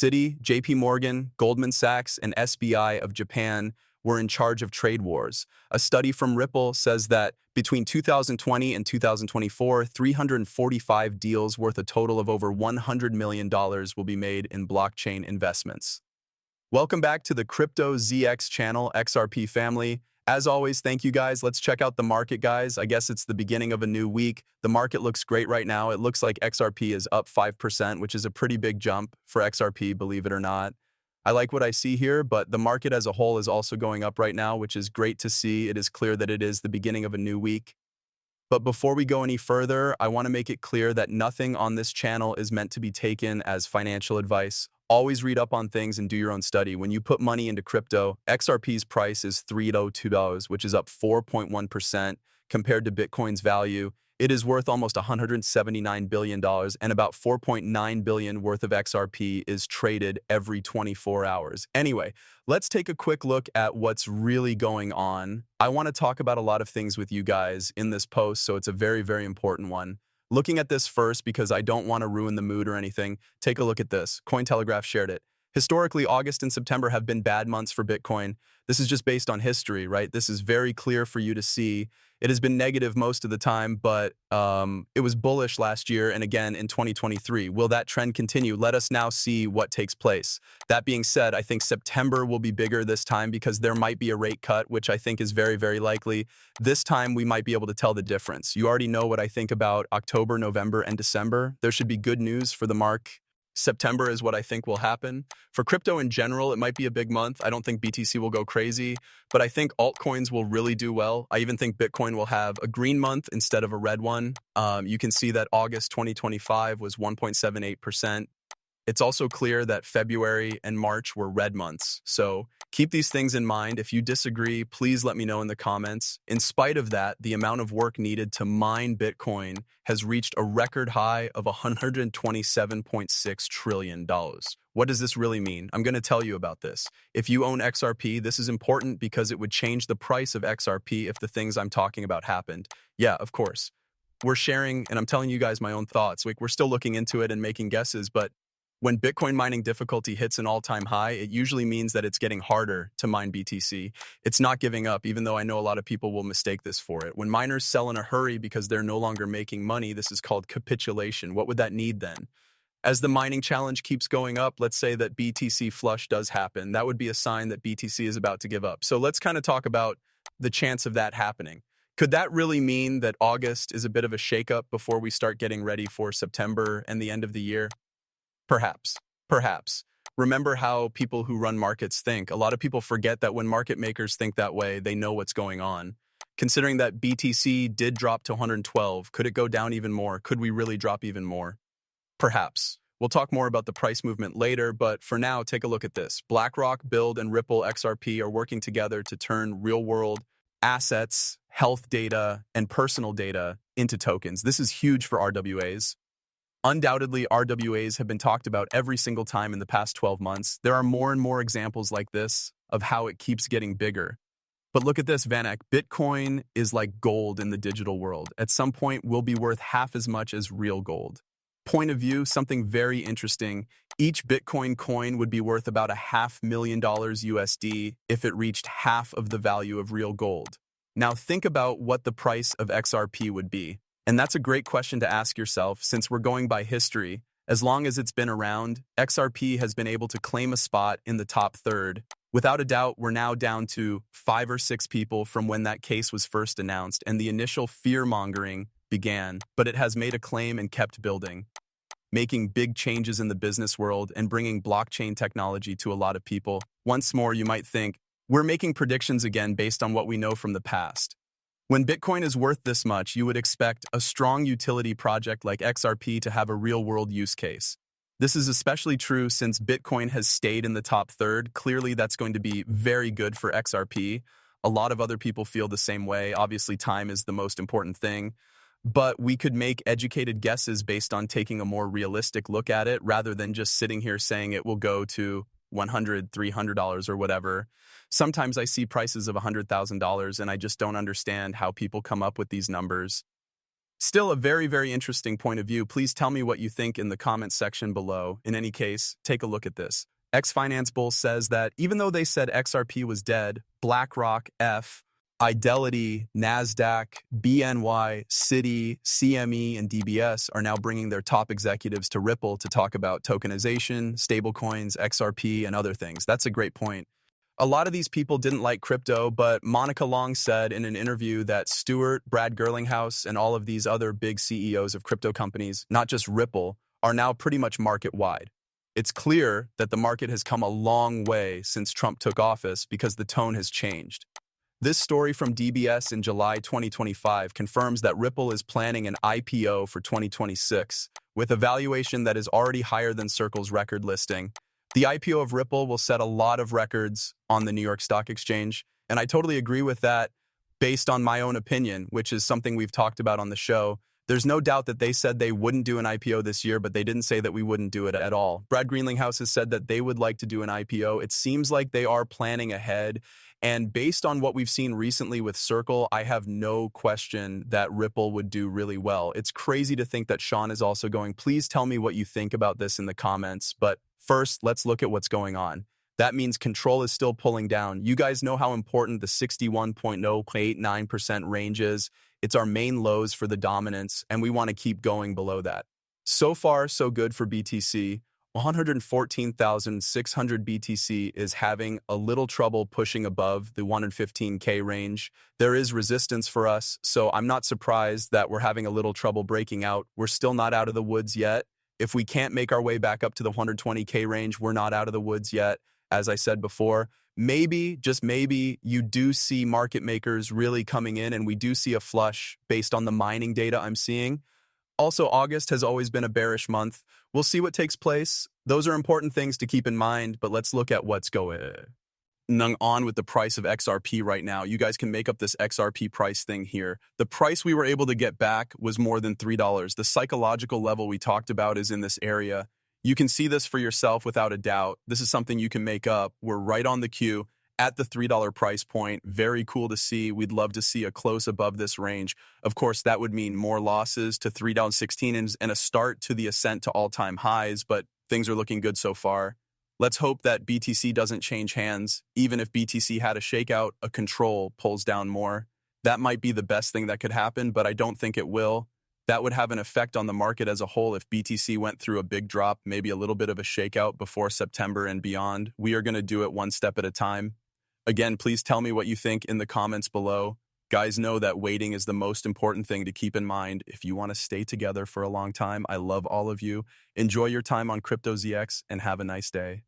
Citi, JP Morgan, Goldman Sachs, and SBI of Japan were in charge of trade wars. A study from Ripple says that between 2020 and 2024, 345 deals worth a total of over $100 million will be made in blockchain investments. Welcome back to the Crypto ZX channel, XRP family. As always, thank you guys. Let's check out the market, guys. I guess it's the beginning of a new week. The market looks great right now. It looks like XRP is up 5%, which is a pretty big jump for XRP, believe it or not. I like what I see here, but the market as a whole is also going up right now, which is great to see. It is clear that it is the beginning of a new week. But before we go any further, I want to make it clear that nothing on this channel is meant to be taken as financial advice. Always read up on things and do your own study. When you put money into crypto, XRP's price is $302, which is up 4.1% compared to Bitcoin's value. It is worth almost $179 billion, and about $4.9 billion worth of XRP is traded every 24 hours. Anyway, let's take a quick look at what's really going on. I want to talk about a lot of things with you guys in this post, so it's a very, very important one. Looking at this first, because I don't want to ruin the mood or anything, take a look at this. Cointelegraph shared it. Historically, August and September have been bad months for Bitcoin. This is just based on history, right? This is very clear for you to see. It has been negative most of the time, but it was bullish last year and again in 2023. Will that trend continue? Let us now see what takes place. That being said, I think September will be bigger this time because there might be a rate cut, which I think is very, very likely. This time, we might be able to tell the difference. You already know what I think about October, November, and December. There should be good news for the mark. September is what I think will happen. For crypto in general, it might be a big month. I don't think BTC will go crazy, but I think altcoins will really do well. I even think Bitcoin will have a green month instead of a red one. You can see that August 2025 was 1.78%. It's also clear that February and March were red months. So keep these things in mind. If you disagree, please let me know in the comments. In spite of that, the amount of work needed to mine Bitcoin has reached a record high of $127.6 trillion. What does this really mean? I'm going to tell you about this. If you own XRP, this is important because it would change the price of XRP if the things I'm talking about happened. Yeah, of course. We're sharing, and I'm telling you guys my own thoughts. We're still looking into it and making guesses, but when Bitcoin mining difficulty hits an all-time high, it usually means that it's getting harder to mine BTC. It's not giving up, even though I know a lot of people will mistake this for it. When miners sell in a hurry because they're no longer making money, this is called capitulation. What would that need then? As the mining challenge keeps going up, let's say that BTC flush does happen. That would be a sign that BTC is about to give up. So let's kind of talk about the chance of that happening. Could that really mean that August is a bit of a shakeup before we start getting ready for September and the end of the year? Perhaps. Perhaps. Remember how people who run markets think. A lot of people forget that when market makers think that way, they know what's going on. Considering that BTC did drop to 112, could it go down even more? Could we really drop even more? Perhaps. We'll talk more about the price movement later, but for now, take a look at this. BlackRock, Build, and Ripple XRP are working together to turn real-world assets, health data, and personal data into tokens. This is huge for RWAs. Undoubtedly, RWAs have been talked about every single time in the past 12 months. There are more and more examples like this of how it keeps getting bigger. But look at this, Vanek. Bitcoin is like gold in the digital world. At some point, will be worth half as much as real gold. Point of view, something very interesting. Each Bitcoin coin would be worth about $500,000 USD if it reached half of the value of real gold. Now think about what the price of XRP would be. And that's a great question to ask yourself since we're going by history. As long as it's been around, XRP has been able to claim a spot in the top third. Without a doubt, we're now down to 5 or 6 people from when that case was first announced and the initial fear-mongering began, but it has made a claim and kept building, making big changes in the business world and bringing blockchain technology to a lot of people. Once more, you might think, we're making predictions again based on what we know from the past. When Bitcoin is worth this much, you would expect a strong utility project like XRP to have a real-world use case. This is especially true since Bitcoin has stayed in the top third. Clearly, that's going to be very good for XRP. A lot of other people feel the same way. Obviously, time is the most important thing. But we could make educated guesses based on taking a more realistic look at it rather than just sitting here saying it will go to $100, $300 or whatever. Sometimes I see prices of $100,000 and I just don't understand how people come up with these numbers. Still a very, very interesting point of view. Please tell me what you think in the comments section below. In any case, take a look at this. X Finance Bull says that even though they said XRP was dead, BlackRock, Fidelity, NASDAQ, BNY, Citi, CME, and DBS are now bringing their top executives to Ripple to talk about tokenization, stablecoins, XRP, and other things. That's a great point. A lot of these people didn't like crypto, but Monica Long said in an interview that Stuart, Brad Gerlinghouse, and all of these other big CEOs of crypto companies, not just Ripple, are now pretty much market-wide. It's clear that the market has come a long way since Trump took office because the tone has changed. This story from DBS in July 2025 confirms that Ripple is planning an IPO for 2026, with a valuation that is already higher than Circle's record listing. The IPO of Ripple will set a lot of records on the New York Stock Exchange, and I totally agree with that based on my own opinion, which is something we've talked about on the show. There's no doubt that they said they wouldn't do an IPO this year, but they didn't say that we wouldn't do it at all. Brad Greenlinghouse has said that they would like to do an IPO. It seems like they are planning ahead. And based on what we've seen recently with Circle, I have no question that Ripple would do really well. It's crazy to think that Sean is also going. Please tell me what you think about this in the comments. But first, let's look at what's going on. That means control is still pulling down. You guys know how important the 61.089% range is. It's our main lows for the dominance, and we want to keep going below that. So far, so good for BTC. 114,600 BTC is having a little trouble pushing above the 115K range. There is resistance for us, so I'm not surprised that we're having a little trouble breaking out. We're still not out of the woods yet. If we can't make our way back up to the 120K range, we're not out of the woods yet. As I said before, maybe, just maybe, you do see market makers really coming in and we do see a flush based on the mining data I'm seeing. Also, August has always been a bearish month. We'll see what takes place. Those are important things to keep in mind, but let's look at what's going on with the price of XRP right now. You guys can make up this XRP price thing here. The price we were able to get back was more than $3. The psychological level we talked about is in this area. You can see this for yourself without a doubt. This is something you can make up. We're right on the queue at the $3 price point. Very cool to see. We'd love to see a close above this range. Of course, that would mean more losses to $3.16 and a start to the ascent to all-time highs, but things are looking good so far. Let's hope that BTC doesn't change hands. Even if BTC had a shakeout, a control pulls down more. That might be the best thing that could happen, but I don't think it will. That would have an effect on the market as a whole if BTC went through a big drop, maybe a little bit of a shakeout before September and beyond. We are going to do it one step at a time. Again, please tell me what you think in the comments below. Guys, know that waiting is the most important thing to keep in mind if you want to stay together for a long time. I love all of you. Enjoy your time on CryptoZX and have a nice day.